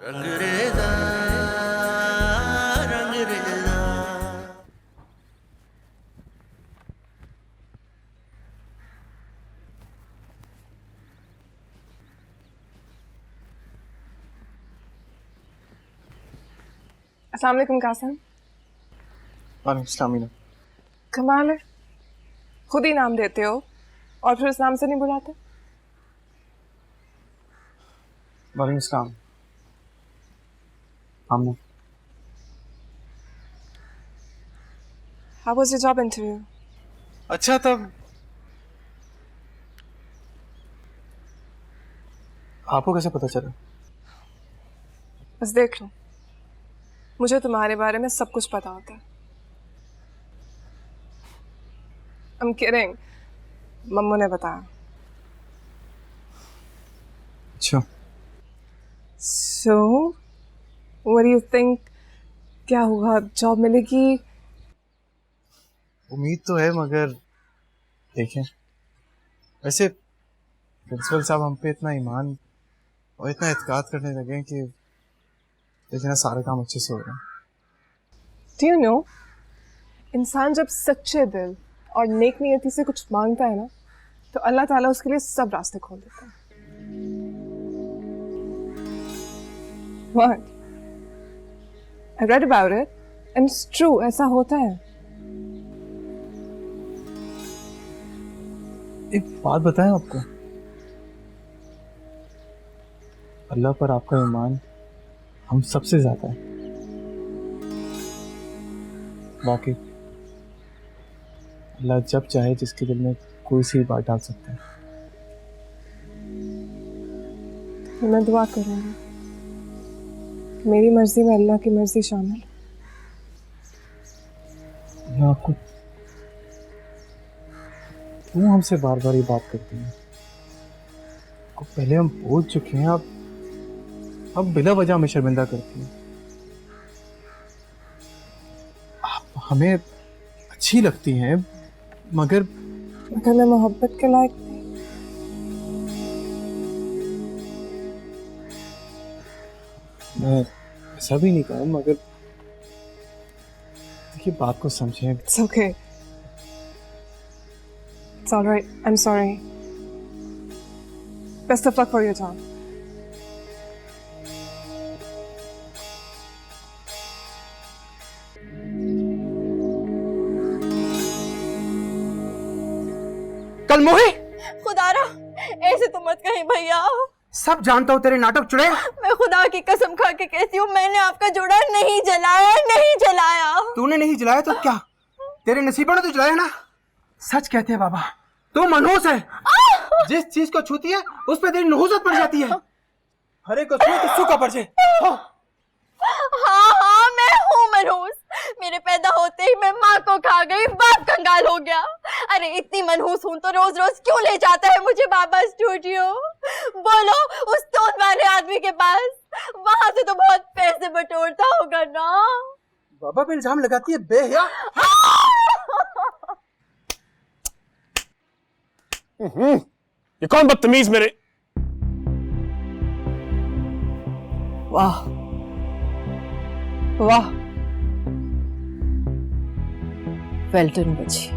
रंगरेजा रंगरेजा। अस्सलाम वालेकुम कासिम। वालेकुम सलाम मीना। कमाल है, खुद ही नाम देते हो और फिर उस नाम से नहीं बुलाते। वालेकुम सलाम। Aamna. How was your job interview? अच्छा, तब आपको कैसे पता चला? बस देख लो, मुझे तुम्हारे बारे में सब कुछ पता होता है। I'm kidding, मम्मू ने बताया। अच्छा, So, what do you think? क्या होगा? जॉब मिलेगी? उम्मीद तो है, मगर देखें। वैसे प्रिंसिपल साहब हम पे इतना ईमान और इतना एतकाद करने लगे हैं कि देखें ना, सारे काम अच्छे से हो रहे हैं। Do you know? इंसान जब सच्चे दिल और नेक नियति से कुछ मांगता है ना, तो अल्लाह ताला उसके लिए सब रास्ते खोल देता है। What? I read about it and it's true, ऐसा होता है। एक बात बताएं आपको, अल्लाह पर आपका ईमान हम सबसे ज्यादा है। बाकी अल्लाह जब चाहे जिसके दिल में कोई सी बात डाल सकता है। तो मैं दुआ करूंगी मेरी मर्जी में अल्लाह की मर्जी शामिल। मैं आपको क्यों हमसे बार बार ये बात करती हैं? को पहले हम बोल चुके हैं, अब बिला वजह हमें शर्मिंदा करती हैं। आप हमें अच्छी लगती हैं, मगर मैं मोहब्बत के लायक नहीं। मैं ऐसा भी नहीं कहा, मगर देखिए बात को समझें। It's okay. It's all right. I'm sorry. Best of luck for your job. कल मोहे, खुदारा ऐसे तो मत कहीं भैया। सब जानता हूँ तेरे नाटक चुड़ैल। मैं खुदा की कसम खा के कहती हूँ, मैंने आपका जोड़ा नहीं जलाया, नहीं जलाया। तूने नहीं जलाया तो क्या, तेरे नसीबों ने तो जलाया ना। सच कहते हैं बाबा, तू मनहूस है। जिस चीज को छूती है उस पर तेरी नहुसत पड़ जाती है। हरे को छूए तो सूखा पड़ जाए। हाँ मैं हूँ मनहूस। मेरे पैदा होते ही मैं माँ को खा गई, बाप कंगाल हो गया। अरे इतनी मनहूस हूँ तो रोज रोज क्यों ले जाता है मुझे बाबा स्टूडियो? बोलो उस तोन वाले आदमी के पास, वहां से तो बहुत पैसे बटोरता होगा ना। बाबा पे इल्जाम लगाती है बेहया। ये कौन बदतमीज मेरे। वाह वाह, वेल डन बच्ची।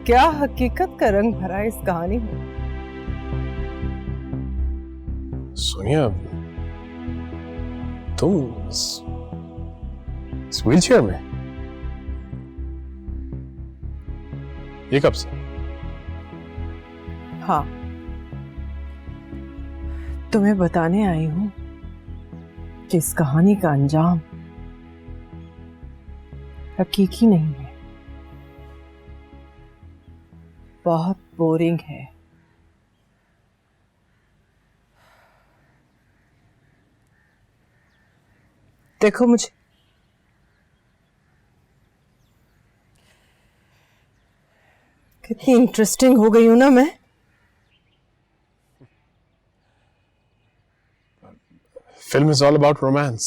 क्या हकीकत का रंग भरा है इस कहानी में। सोनिया, तुम इस व्हीलचेयर में ये कब से? हाँ, तुम्हें बताने आई हूं कि इस कहानी का अंजाम हकीकी नहीं है, बहुत बोरिंग है। देखो मुझे कितनी इंटरेस्टिंग हो गई हूं ना मैं। Film is all about romance,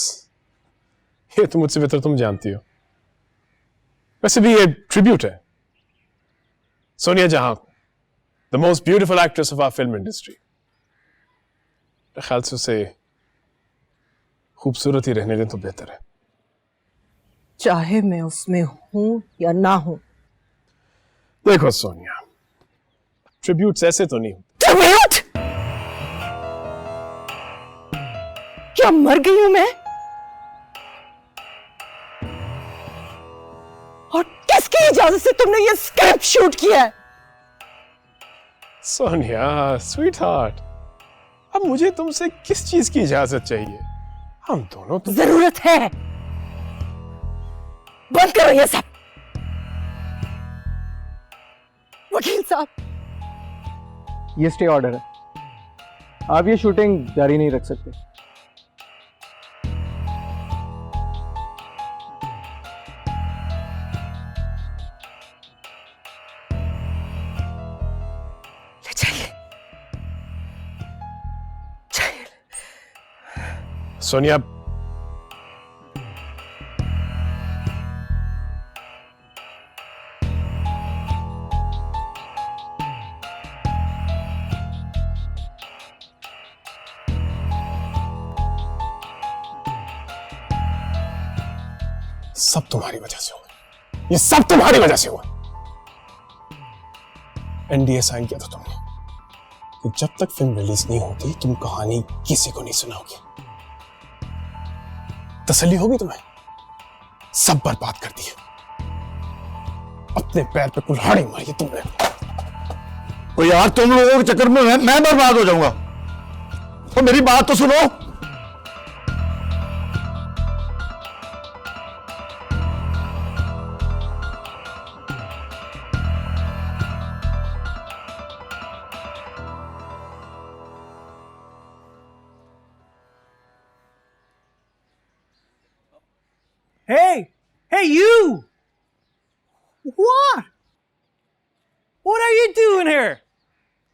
ये तो मुझसे बेहतर तुम जानती हो। वैसे भी ये ट्रिब्यूट है, सोनिया जहां, the most beautiful actress of our film industry. मेरे ख्याल से उसे खूबसूरत ही रहने दें तो बेहतर है। चाहे मैं उसमें हूं या ना हूं। देखो सोनिया, ट्रिब्यूट्स ऐसे तो नहीं होते। ट्रिब्यूट? क्या मर गई हूं मैं? और किसकी इजाजत से तुमने ये स्क्रिप्ट शूट किया है? सोनिया, स्वीट हार्ट, अब मुझे तुमसे किस चीज की इजाजत चाहिए? हम दोनों तो जरूरत है। बंद करो ये सब। वकील साहब, ये स्टे ऑर्डर है, आप ये शूटिंग जारी नहीं रख सकते। ले जाइए। सोनिया, सब तुम्हारी वजह से हुआ। ये सब तुम्हारी वजह से हुआ। एनडीए साइन किया था तुमने कि जब तक फिल्म रिलीज नहीं होती तुम कहानी किसी को नहीं सुनाओगे। तसल्ली होगी तुम्हें? सब बर्बाद कर दिया, अपने पैर पे कुल्हाड़ी मारी है तुमने। तो यार तुम लोगों के चक्कर में मैं बर्बाद हो जाऊंगा। तो मेरी बात तो सुनो। Hey, you! What? What are you doing here?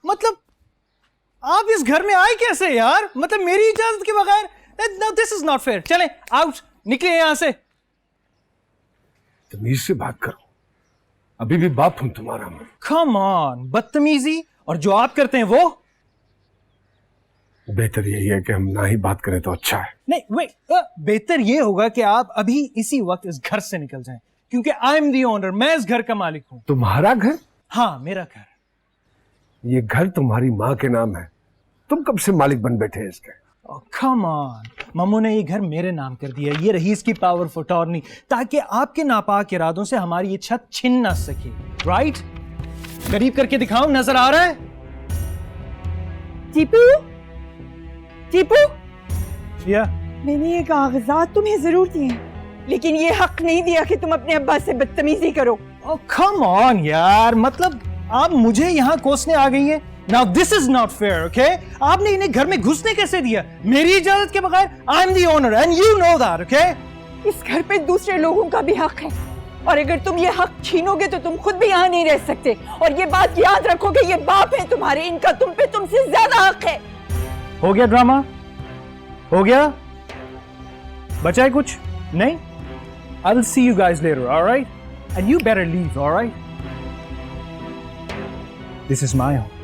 मतलब आप इस घर में आए कैसे यार? मतलब मेरी इजाजत के बगैर? No, this is not fair. चलें, आउट, निकले यहां से। तमीज से बात करो, अभी भी बाप हूं तुम्हारा मैं। Come on, बदतमीजी, और जो आप करते हैं वो? बेहतर यही है कि हम ना ही बात करें तो अच्छा है। नहीं, वेट, बेहतर ये होगा कि आप अभी इसी वक्त इस घर से निकल जाएं, क्योंकि आई एम दी ओनर, मैं इस घर का मालिक हूं। तुम्हारा घर? हाँ, मेरा घर। ये घर तुम्हारी माँ के नाम है, तुम कब से मालिक बन बैठे हैं इसके? कम ऑन, मम्मू ने ये घर मेरे नाम कर दिया। ये रही इसकी पावर ऑफ अटॉर्नी, ताकि आपके नापाक इरादों से हमारी ये छत छिन ना सके। राइट? करीब करके दिखाऊं, नजर आ रहा है? टीपू, टीपू, या मैंने ये कागजात तुम्हें जरूर दिए, लेकिन ये हक नहीं दिया कि तुम अपने अब्बा से बदतमीजी करो। कम ऑन यार, मतलब आप मुझे यहाँ कोसने आ गई हैं। Now this is not fair, okay? आपने इन्हें घर में घुसने कैसे दिया? मेरी इजाजत के बगैर? I'm the owner and you know that, okay? इस घर पे दूसरे लोगों का भी हक है, और अगर तुम ये हक छीनोगे तो तुम खुद भी यहाँ नहीं रह सकते। और ये बात याद रखोगे, ये बाप है तुम्हारे, इनका तुम पे तुमसे ज्यादा हक है। हो गया ड्रामा? हो गया? बचा है कुछ? नहीं? I'll see you guys later, all right? And you better leave, all right? This is my home.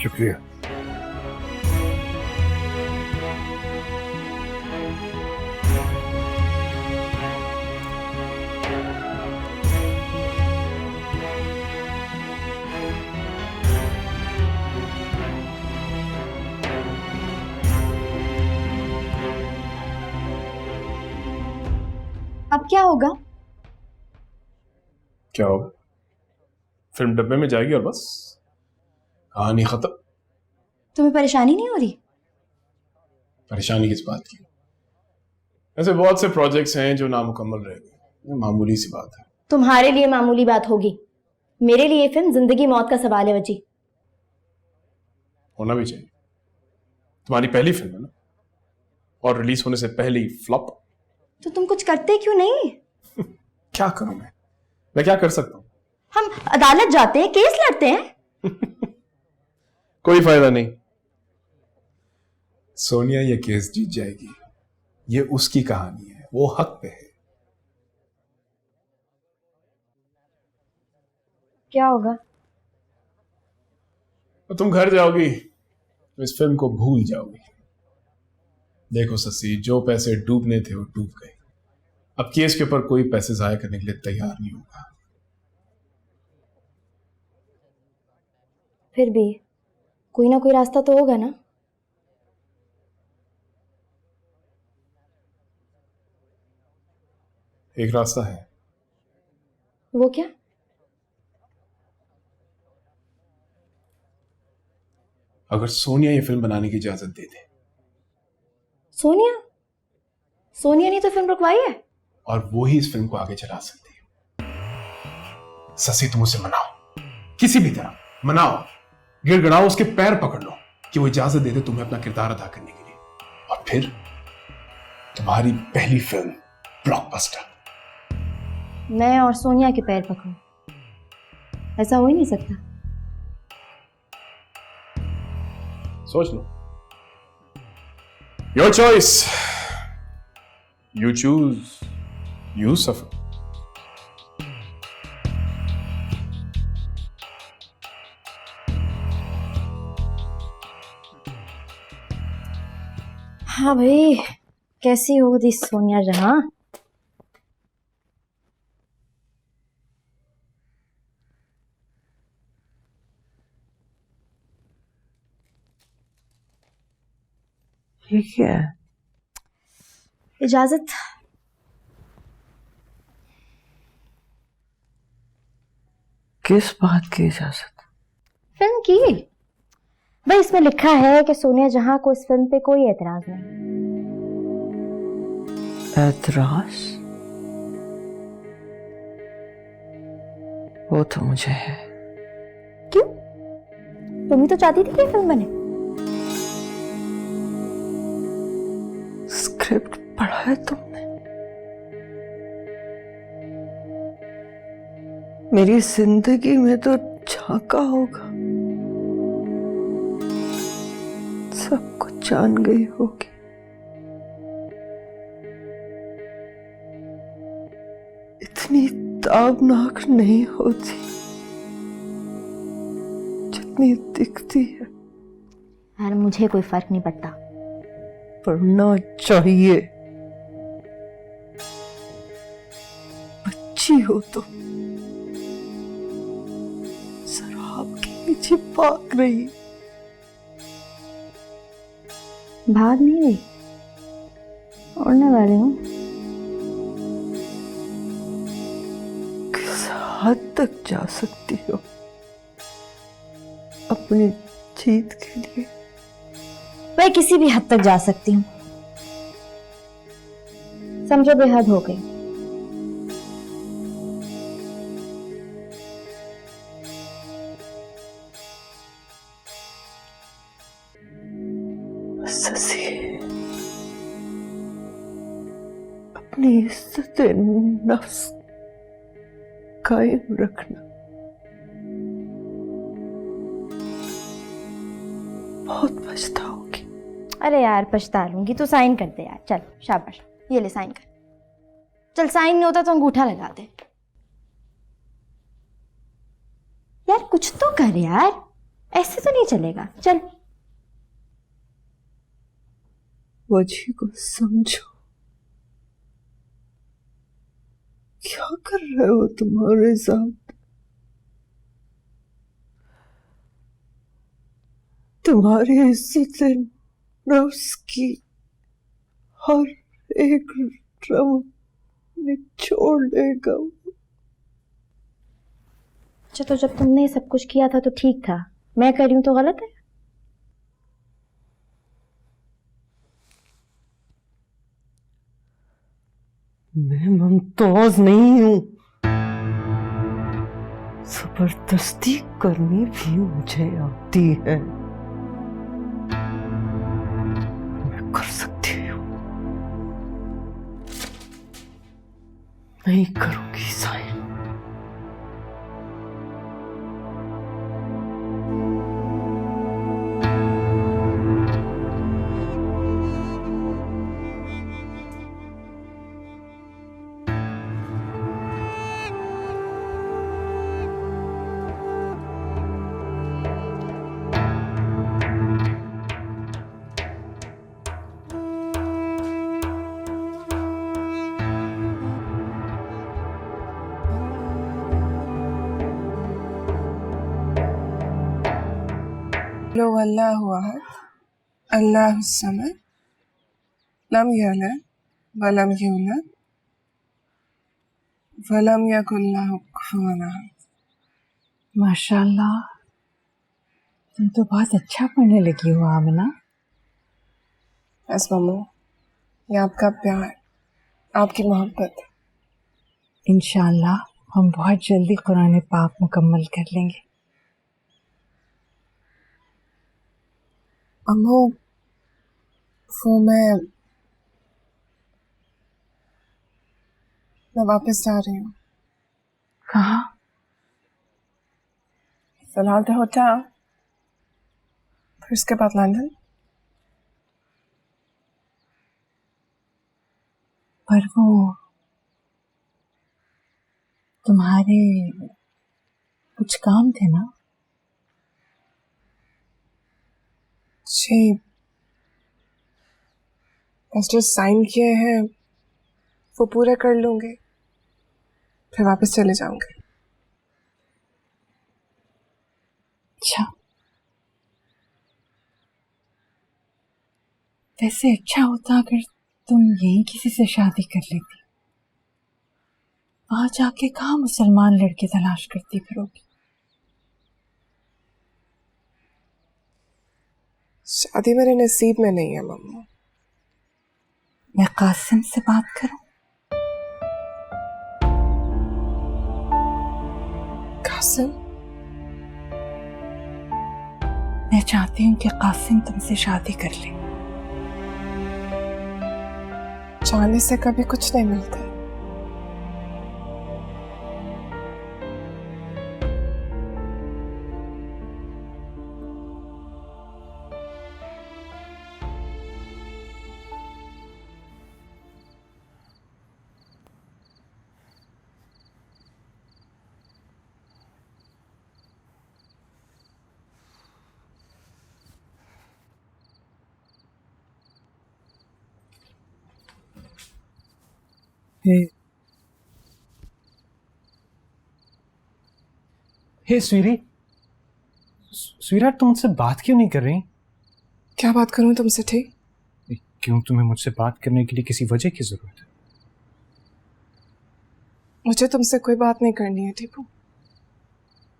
शुक्रिया। अब क्या होगा? क्या होगा? फिल्म डब्बे में जाएगी और बस कहानी खत्म। तुम्हें परेशानी नहीं हो रही? परेशानी किस बात की? ऐसे बहुत से प्रोजेक्ट्स हैं जो नामुकम्मल रह गए, मामूली सी बात है। तुम्हारे लिए मामूली बात होगी, मेरे लिए फिल्म जिंदगी मौत का सवाल है वजी। होना भी चाहिए। तुम्हारी पहली फिल्म है ना, और रिलीज होने से पहले ही फ्लॉप। तो तुम कुछ करते क्यों नहीं? क्या करूं मैं क्या कर सकता हूं? हम अदालत जाते हैं, केस लड़ते हैं। कोई फायदा नहीं। सोनिया ये केस जीत जाएगी। ये उसकी कहानी है, वो हक पे है। क्या होगा? तो तुम घर जाओगी तो इस फिल्म को भूल जाओगी। देखो शशि, जो पैसे डूबने थे वो डूब गए। अब केस के ऊपर कोई पैसे जाया करने के लिए तैयार नहीं होगा। फिर भी कोई ना कोई रास्ता तो होगा ना? एक रास्ता है। वो क्या? अगर सोनिया ये फिल्म बनाने की इजाजत दे दे। सोनिया? सोनिया ने तो फिल्म रुकवाई है। और वो ही इस फिल्म को आगे चला सकती है। शशि, तुम उसे मनाओ, किसी भी तरह मनाओ, गिड़गिड़ाओ, उसके पैर पकड़ लो कि वो इजाजत दे दे तुम्हें अपना किरदार अदा करने के लिए। और फिर तुम्हारी पहली फिल्म ब्लॉकबस्टर। मैं और सोनिया के पैर पकड़ूं? ऐसा हो ही नहीं सकता। सोच लो। Your choice, you choose, you suffer. हाँ भाई, कैसी हो दी सोनिया जहां? ये क्या है? इजाजत। किस बात की इजाजत? फिल्म की भाई, इसमें लिखा है कि सोनिया जहां को इस फिल्म पे कोई एतराज नहीं। एतराज? वो तो मुझे है। क्यों? तुम ही तो चाहती थी कि फिल्म बने। स्क्रिप्ट पढ़ा है तुमने? मेरी जिंदगी में तो झांका होगा, सब कुछ जान गई होगी। इतनी ताबनाक नहीं होती जितनी दिखती है। यार मुझे कोई फर्क नहीं पड़ता। पढ़ना चाहिए। बच्ची हो तो शराब के पीछे भाग रही। भाग नहीं रही, उड़ने वाली हूँ। किस हद तक जा सकती हो अपनी जीत के लिए? मैं किसी भी हद तक जा सकती हूँ। समझो बेहद हो गई। शशि, अपनी इज्जत नफ्स कायम रखना। बहुत पछताओगी। अरे यार पछता लूंगी, तू साइन कर दे यार। चल शाबाश, ये ले साइन कर। चल साइन नहीं होता तो अंगूठा लगा दे। यार कुछ तो कर यार, ऐसे तो नहीं चलेगा। चल। वजह को समझो। क्या कर रहे हो तुम्हारे साथ? तुम्हारी इज्जत नफ्स की हर एक ड्रम निचोड़ लेगा। अच्छा तो जब तुमने सब कुछ किया था तो ठीक था, मैं कर रही हूं तो गलत है? मैं मुमताज नहीं हूं। जबरदस्ती करनी भी मुझे आती है। मैं कर सकती हूं। नहीं करूंगी साइन। लो अल्लाहु अहद अल्लाहुस समद लम यलिद वलम यूलद वलम यकुल लहु कुफुवन अहद। माशाल्लाह, तुम तो बहुत अच्छा पढ़ने लगी हो आमना। बस मम्मू, ये आपका प्यार, आपकी मोहब्बत। इंशाल्लाह हम बहुत जल्दी कुरान पाक मुकम्मल कर लेंगे। अम्मू, वो मैं वापस जा रही हूँ। कहाँ? फिलहाल तो होटल, फिर उसके बाद लंदन। पर वो तुम्हारे कुछ काम थे ना? जी, बस जो साइन किए हैं वो पूरे कर लूंगी, फिर वापस चले जाऊंगी। अच्छा, वैसे अच्छा होता अगर तुम यहीं किसी से शादी कर लेती। वहां जाके कहाँ मुसलमान लड़के तलाश करती फिरोगी। शादी मेरे नसीब में नहीं है मम्मा। मैं कासिम से बात करूं? कासिम? मैं चाहती हूँ कि कासिम तुमसे शादी कर ले। चाहने से कभी कुछ नहीं मिलता। हे स्वीटी, स्वीटहार्ट तुम मुझसे बात क्यों नहीं कर रही? क्या बात करूं तुमसे? ठीक, क्यों तुम्हें मुझसे बात करने के लिए किसी वजह की जरूरत है? मुझे तुमसे कोई बात नहीं करनी है टीपू।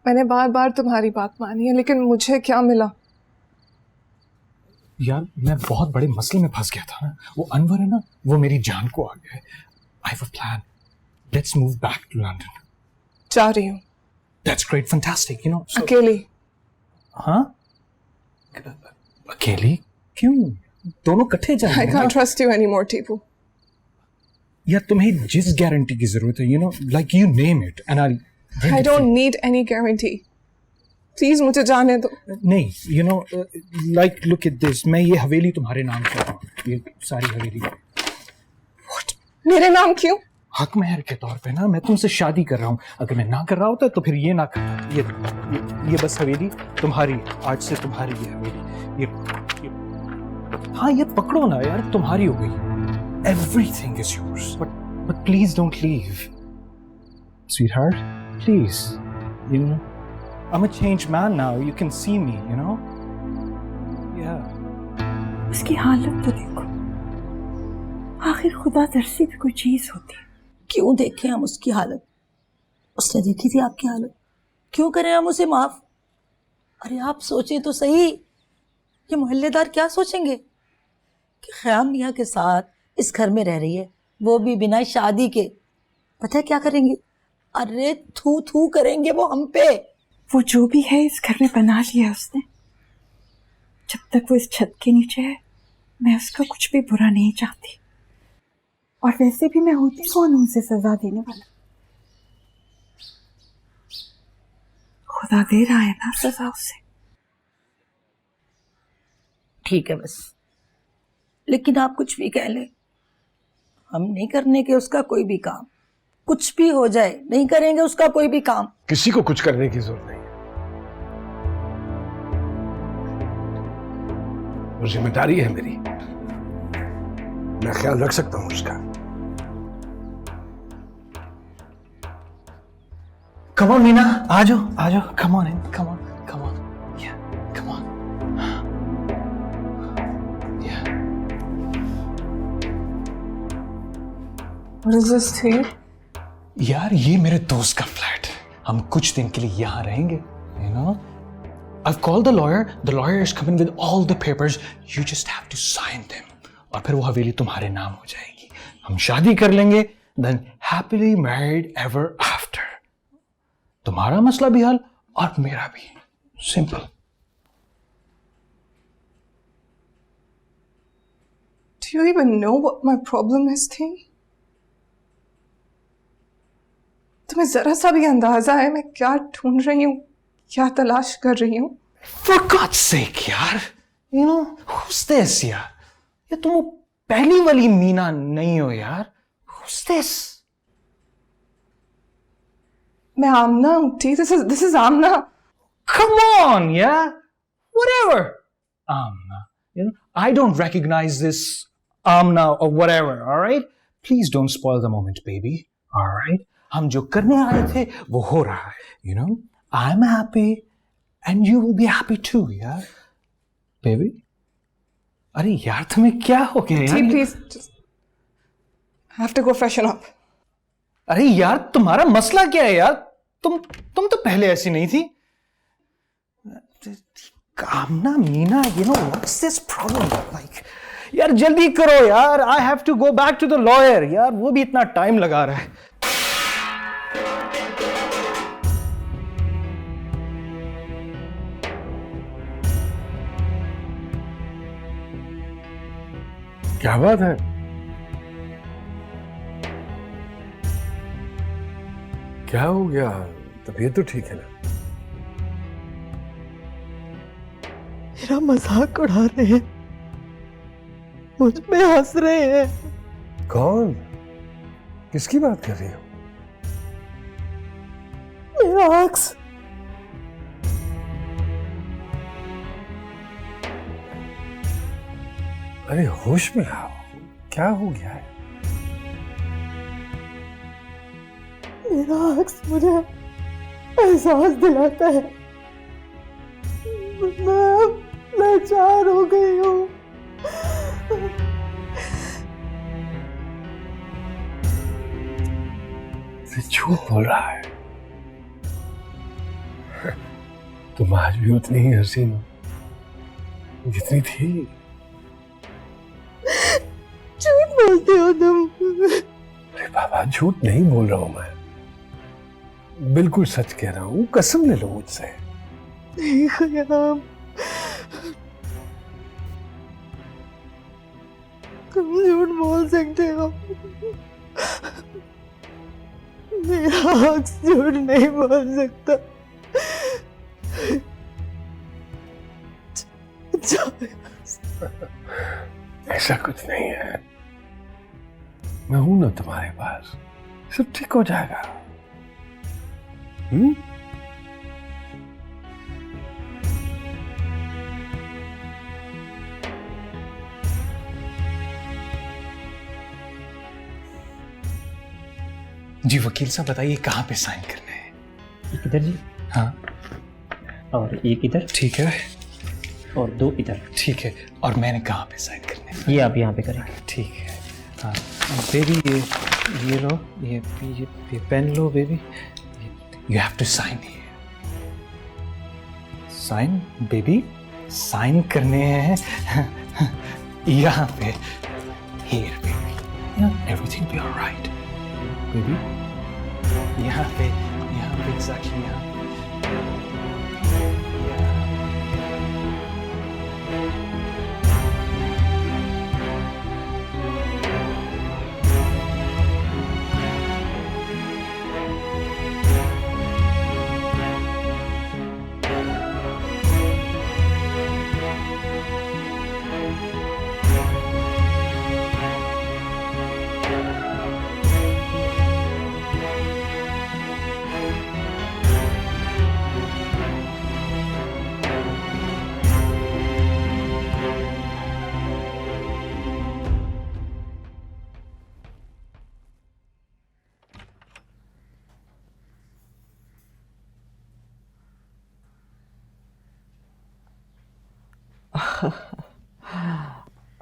मैंने बार बार तुम्हारी बात मानी है, लेकिन मुझे क्या मिला? यार मैं बहुत बड़े मसले में फंस गया था ना। वो अनवर है ना, वो मेरी जान को आ गया है। I have a plan. Let's move back to London. जा रही हूँ। That's great, fantastic. You know. So, अकेली। हाँ? अकेली? क्यों? दोनों इकट्ठे जाएंगे। I can't trust you anymore, Tipu. यार तुम्हें जिस गारंटी की जरूरत है, you know, like you name it, and I'll. I don't need any guarantee. Please मुझे जाने दो। नहीं, you know, like look at this. मैं ये हवेली तुम्हारे नाम कर रहा हूँ, ये सारी हवेली। What? मेरे नाम क्यों? हक महर के तौर पे ना, मैं तुमसे शादी कर रहा हूँ। अगर मैं ना कर रहा होता तो फिर ये ना करता। ये बस हवेली तुम्हारी, आज से तुम्हारी ये हवेली। ये हाँ, ये पकड़ो ना यार, तुम्हारी हो गई। Everything is yours. But please don't leave, sweetheart. Please, you know, I'm a changed man now. You can see me, you know. Yeah. उसकी हालत तो देखो। आखिर खुदा दर्शी भी कोई चीज होती है। क्यों देखें हम उसकी हालत? उसने देखी थी आपकी हालत, क्यों करें हम उसे माफ? अरे आप सोचें तो सही, ये मोहल्लेदार क्या सोचेंगे कि ख़याम मियाँ के साथ इस घर में रह रही है, वो भी बिना शादी के। पता है क्या करेंगे? अरे थू थू करेंगे वो हम पे। वो जो भी है इस घर में बना लिया उसने। जब तक वो इस छत के नीचे है, मैं उसका कुछ भी बुरा नहीं चाहती। और वैसे भी मैं होती कौन हूं उसे सजा देने वाला? खुदा दे रहा है ना सजा उसे। ठीक है बस, लेकिन आप कुछ भी कह लें, हम नहीं करने के उसका कोई भी काम। कुछ भी हो जाए, नहीं करेंगे उसका कोई भी काम। किसी को कुछ करने की जरूरत नहीं है। वो जिम्मेदारी है मेरी, मैं ख्याल रख सकता हूं उसका। Come on, Meena, आ जाओ, come on in, come on, या, come on. What is this tea? यार ये मेरे दोस्त का फ्लैट है, हम कुछ दिन के लिए यहाँ रहेंगे, you know? I've called the lawyer. The lawyer is coming with all the papers. You just have to sign them. और फिर वो हवेली तुम्हारे नाम हो जाएगी. हम शादी कर लेंगे. Then happily married ever after. तुम्हारा मसला भी हल और मेरा भी. Simple. Do you even know what my problem is, tea? तुम्हें जरा सा भी अंदाजा है मैं क्या ढूंढ रही हूँ, क्या तलाश कर रही हूँ? For God's sake, यार, you know, who's this, यार? ये तुम पहली वाली मीना नहीं हो, यार. Who's this? मैं आमना हूँ, टी. This is Amna. Come on, yeah. Whatever. Amna. You know, I don't recognize this Amna or whatever, all right? Please don't spoil the moment, baby. All right? हम जो करने आए थे वो हो रहा है. You know, I'm happy and you will be happy too, yeah? Baby? अरे यार तुम्हें क्या हो गया यार? Tea, please. Just I have to go freshen up. अरे यार तुम्हारा मसला क्या है यार? तुम तो पहले ऐसी नहीं थी. कामना Meena, you know, what's this problem? Like, यार जल्दी करो यार. I have to go back to the lawyer. यार वो भी इतना टाइम लगा रहा है. क्या बात है? क्या हो गया? तबीयत तो ठीक है ना? मेरा मजाक उड़ा रहे हैं, मुझ पे हंस रहे हैं. कौन? किसकी बात कर रही हो? मेरा अक्स. अरे होश में आओ, क्या हो गया है? मेरा अक्स मुझे एहसास दिलाता है मैं लाचार हो गई हूँ. झूठ बोल रहा है. तुम आज भी उतनी ही हसीन हो जितनी थी. झूठ बोलते हो तुम. अरे बाबा झूठ नहीं बोल रहा हूं मैं, बिल्कुल सच कह रहा हूं. कसम ले लो मुझसे. नहीं खयाम, तुम झूठ बोल सकते हो. मेरा अक्स झूठ नहीं बोल सकता. ऐसा कुछ नहीं है, मैं हूं ना तुम्हारे पास, सब ठीक हो जाएगा. जी वकील साहब बताइए कहाँ पे साइन करने हैं? एक इधर जी. हाँ. और एक इधर. ठीक है. और दो इधर. ठीक है. और मैंने कहाँ पे साइन करने हैं? ये आप यहाँ पे करेंगे. ठीक है. हाँ बेबी ये लो, ये पेन लो baby. You have to sign here. Sign baby, sign करने हैं यहाँ पे. Here baby, everything be alright baby. यहाँ पे एग्जैक्टली यहाँ.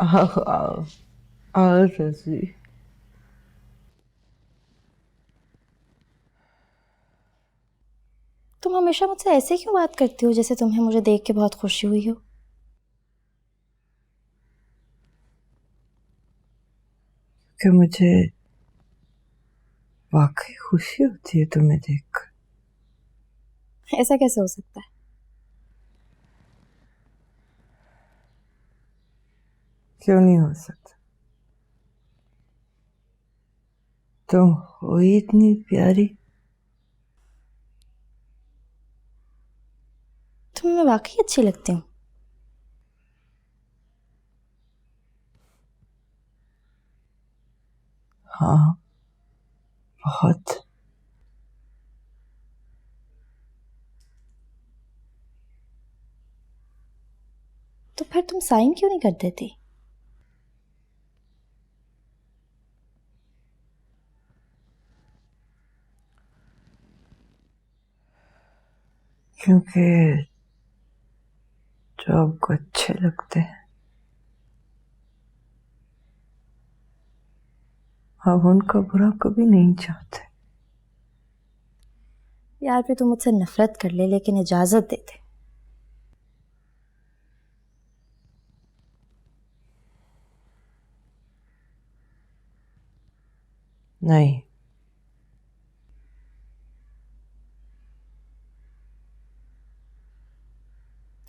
आओ आओ आओ शशि. हमेशा मुझसे ऐसे क्यों बात करती हो जैसे तुम्हें मुझे देख के बहुत खुशी हुई हो? कि मुझे वाकई खुशी होती है तुम्हें देखकर। ऐसा कैसे हो सकता है? क्यों नहीं हो सकता? तुम हो ही इतनी प्यारी। तुम्हें मैं वाकई अच्छी लगती हूँ। हाँ, बहुत। तो फिर तुम साइन क्यों नहीं कर देती? क्योंकि जो आपको अच्छे लगते हैं आप उनका बुरा कभी नहीं चाहते। यार फिर तुम मुझसे नफरत कर ले लेकिन इजाजत दे दे। नहीं,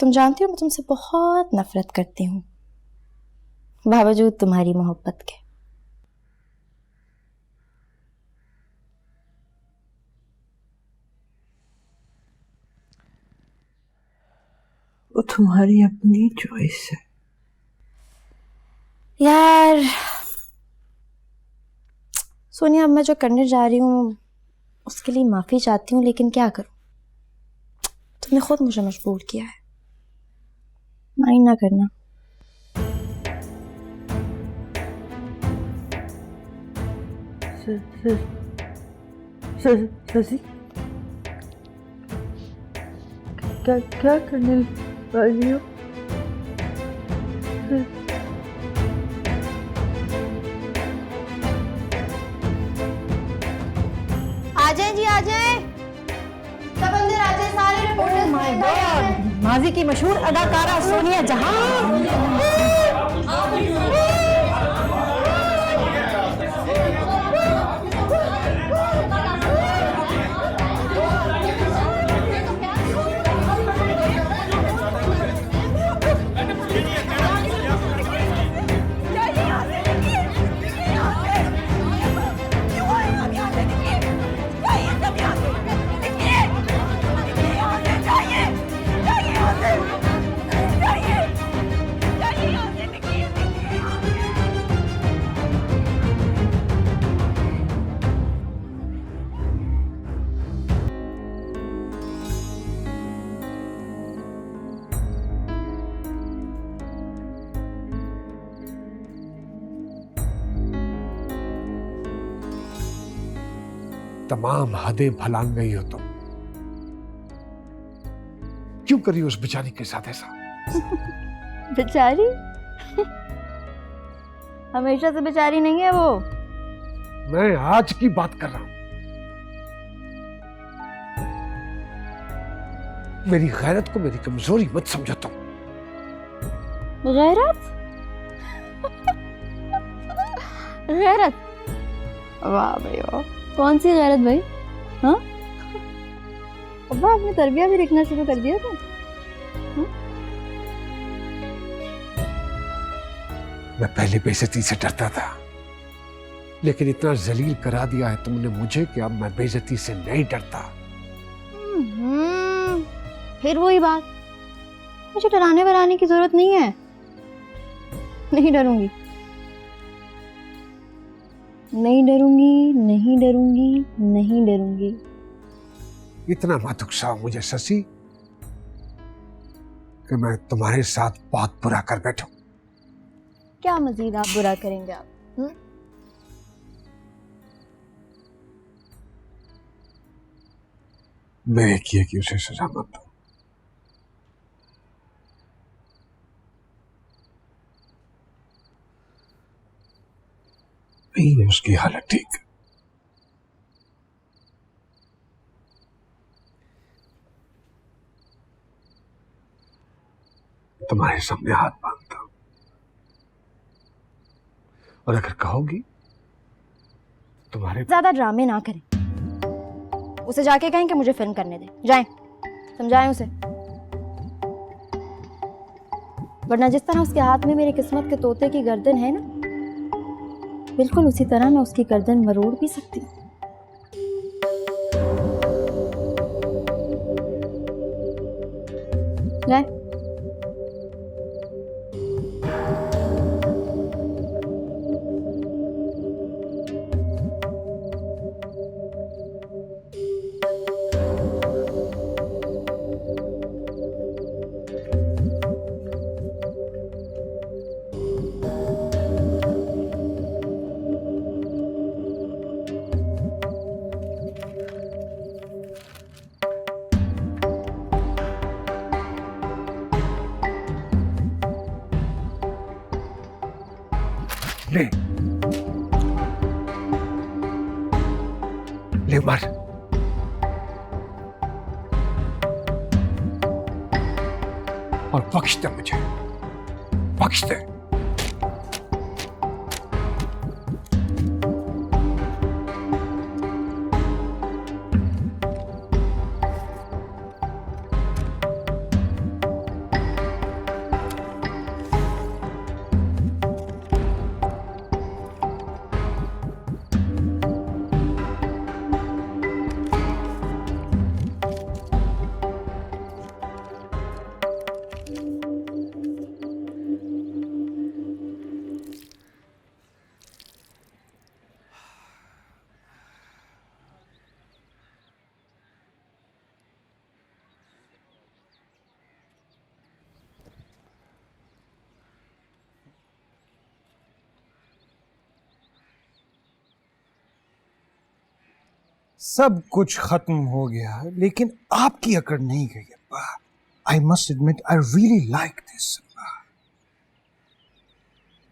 तुम जानती हो मैं तुमसे बहुत नफरत करती हूँ बावजूद तुम्हारी मोहब्बत के। वो तुम्हारी अपनी चॉइस है। यार सोनिया, अब मैं जो करने जा रही हूँ उसके लिए माफी चाहती हूँ, लेकिन क्या करूँ, तुमने खुद मुझे मजबूर किया है। माइंड ना करना। शशि, क्या करने वाली हो? आ जाए जी, आ जाए सब अंदर आ जाए, सारे रिपोर्टर्स। माय गॉड, माजी की मशहूर अदाकारा सोनिया जहां। तमाम हदें भलान गई हो तुम। क्यों करी उस बेचारी के साथ ऐसा? बेचारी? हमेशा से बेचारी नहीं है वो। मैं आज की बात कर रहा हूं। मेरी गैरत को मेरी कमजोरी मत समझो तुम। गैरत? गैरत? वाह भाई वाह, कौन सी गैरत भाई? हाँ अब्बा, आपने तरबिया भी लिखना शुरू कर दिया था? मैं पहले बेइज्जती से डरता था, लेकिन इतना जलील करा दिया है तुमने मुझे कि अब मैं बेइज्जती से नहीं डरता। फिर वही बात, मुझे डराने वराने की जरूरत नहीं है। नहीं डरूंगी, नहीं डरूंगी, नहीं डरूंगी, नहीं डरूंगी। इतना मत उकसाओ मुझे शशि कि मैं तुम्हारे साथ बहुत बुरा कर बैठूं। क्या मजीद आप बुरा करेंगे आप? मेरे किए कि उसे सजा मत दो। नहीं है उसकी हालत ठीक। तुम्हारे सामने हाथ बांधता हूं, और अगर कहोगी तुम्हारे ज्यादा ड्रामे ना करें, उसे जाके कहें कि मुझे फिल्म करने दे, जाएं, समझाएं उसे। वरना जिस तरह उसके हाथ में मेरी किस्मत के तोते की गर्दन है ना, बिल्कुल उसी तरह मैं उसकी गर्दन मरोड़ भी सकती हूँ। जाएं। ले ले मार। और बख्श दे मुझे, बख्श दे। सब कुछ खत्म हो गया, लेकिन आपकी अकड़ नहीं गई अब्बा। I must admit I really like this अब्बा।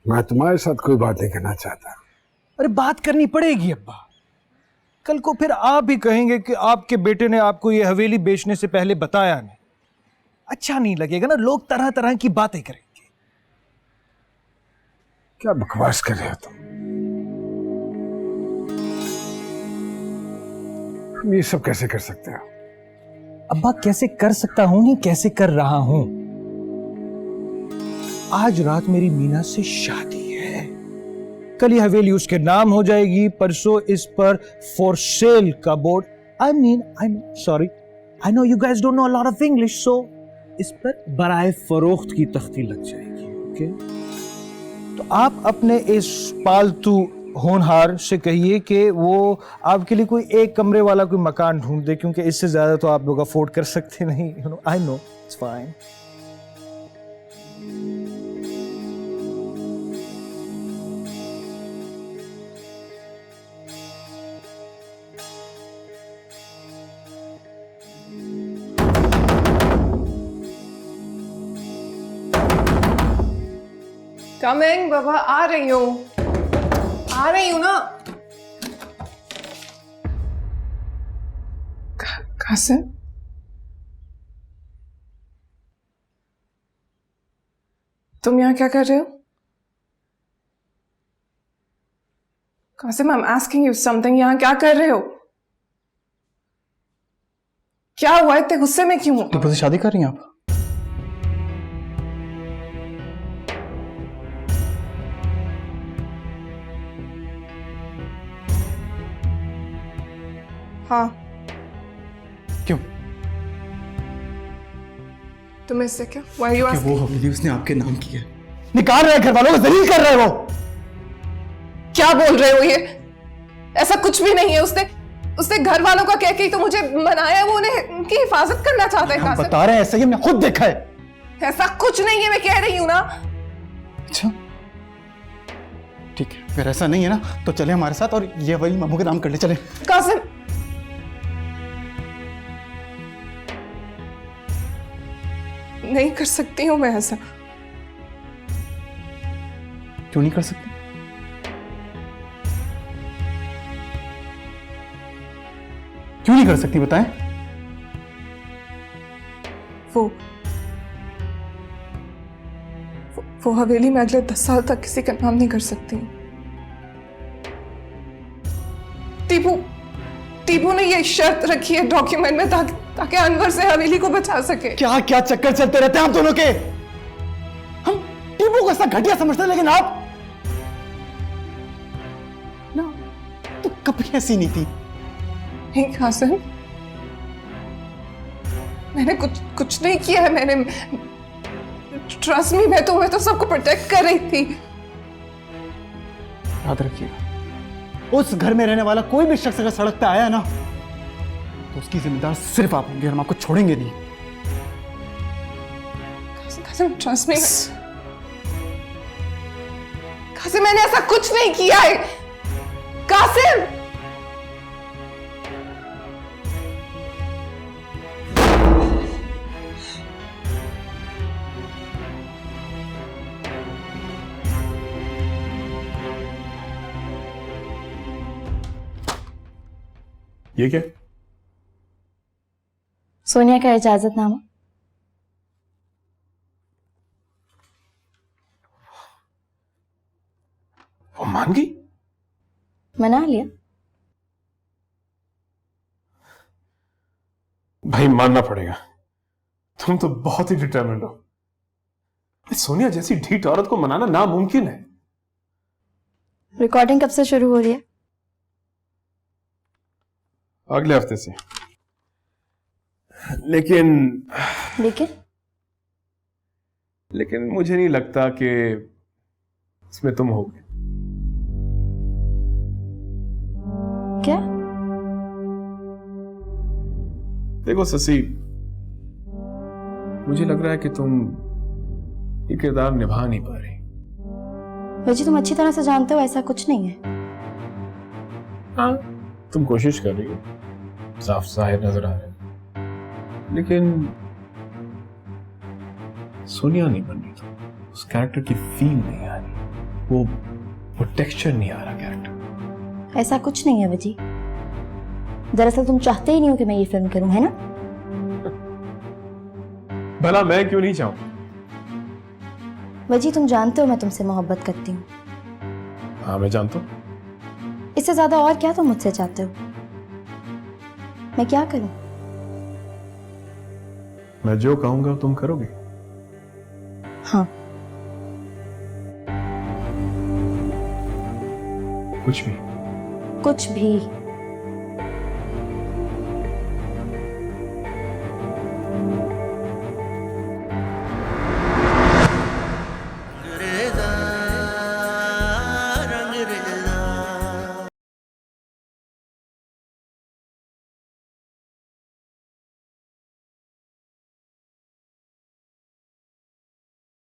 मैं तुम्हारे साथ कोई बात नहीं करना चाहता। अरे बात करनी पड़ेगी अब्बा। कल को फिर आप ही कहेंगे कि आपके बेटे ने आपको ये हवेली बेचने से पहले बताया नहीं। अच्छा नहीं लगेगा ना, लोग तरह तरह की बातें करेंगे। क्या बकवास कर रहे हो तुम? हम ये सब कैसे कर सकते हो? अब्बा कैसे कर सकता हूं नहीं, कैसे कर रहा हूं। आज रात मेरी मीना से शादी है, कल ये हवेली उसके नाम हो जाएगी, परसों इस पर फॉर सेल का board, I know you guys don't know a lot of English, so इस पर बराए फरोख्त की तख्ती लग जाएगी। ओके, तो आप अपने इस पालतू होनहार से कहिए कि वो आपके लिए कोई एक कमरे वाला कोई मकान ढूंढ दे, क्योंकि इससे ज्यादा तो आप लोग अफोर्ड कर सकते नहीं। I know, it's fine. Coming बाबा, आ रही हूँ ना। कासिम, तुम यहाँ क्या कर रहे हो? Qasim, I am asking you something, यहाँ क्या कर रहे हो? क्या हुआ, इतने गुस्से में क्यों हो? टीपू से शादी कर रही हैं आप? हाँ। क्यों? तुम्हें इससे क्या? Why are you कि वो asking? हवेली उसने आपके नाम की है। निकाल रहे घर वालों को, जलील कर रहे हो। क्या बोल रहे हो ये? ऐसा कुछ भी नहीं है। उसने घर वालों का कह के ही तो मुझे मनाया है, वो उन्हें उनकी हिफाजत करना चाहता है। हम कासिम, बता रहे हैं, ऐसा ही हमने खुद देखा है। ऐसा कुछ नहीं है, मैं कह रही हूँ ना। अच्छा ठीक है, अगर ऐसा नहीं है ना तो चले हमारे साथ और ये हवेली मामू के नाम कर ले। चले कासिम, नहीं कर सकती हूँ मैं ऐसा। क्यों नहीं कर सकते? क्यों नहीं कर सकती बताएं? वो हवेली में अगले 10 साल तक किसी का नाम नहीं कर सकती। टीपू ने ये शर्त रखी है डॉक्यूमेंट में ताकि अनवर से हवेली को बचा सके। क्या क्या चक्कर चलते रहते हैं आप दोनों के। हम टीपू को ऐसा घटिया समझते हैं, लेकिन आप ना तो कभी ऐसी नहीं थी। नहीं कासिम, मैंने कुछ नहीं किया है। मैंने ट्रस्ट मी, मैं तो सबको प्रोटेक्ट कर रही थी। याद रखिएगा, उस घर में रहने वाला कोई भी शख्स अगर सड़क पे आया ना तो उसकी जिम्मेदार सिर्फ आप होंगे। हम आपको छोड़ेंगे नहीं। Qasim trust me. कासिम मैंने ऐसा कुछ नहीं किया है। कासिम ये क्या? सोनिया का इजाजतनामा। वो मान गई? मना लिया। भाई मानना पड़ेगा, तुम तो बहुत ही डिटरमिन्ड हो। सोनिया जैसी ढीठ औरत को मनाना नामुमकिन है। रिकॉर्डिंग कब से शुरू हो रही है? अगले हफ्ते से। लेकिन मुझे नहीं लगता कि इसमें तुम होगे। क्या? देखो शशि, मुझे लग रहा है कि तुम ये किरदार निभा नहीं पा रही। वैसे तुम अच्छी तरह से जानते हो ऐसा कुछ नहीं है। हाँ, तुम कोशिश कर रही हो, साफ जाहिर नजर आ रहा है, लेकिन सोनिया नहीं बन रही। तो उस कैरेक्टर की फील नहीं आ रही, वो टेक्सचर नहीं आ रहा कैरेक्टर। ऐसा कुछ नहीं है वजी। दरअसल तुम चाहते ही नहीं हो कि मैं ये फिल्म करूं, है ना? भला मैं क्यों नहीं चाहूं? वजी तुम जानते हो मैं तुमसे मोहब्बत करती हूँ। हाँ मैं जानता हूं। इससे ज्यादा और क्या तुम मुझसे चाहते हो? मैं क्या करूं? मैं जो कहूंगा तुम करोगे? हाँ। कुछ भी? कुछ भी।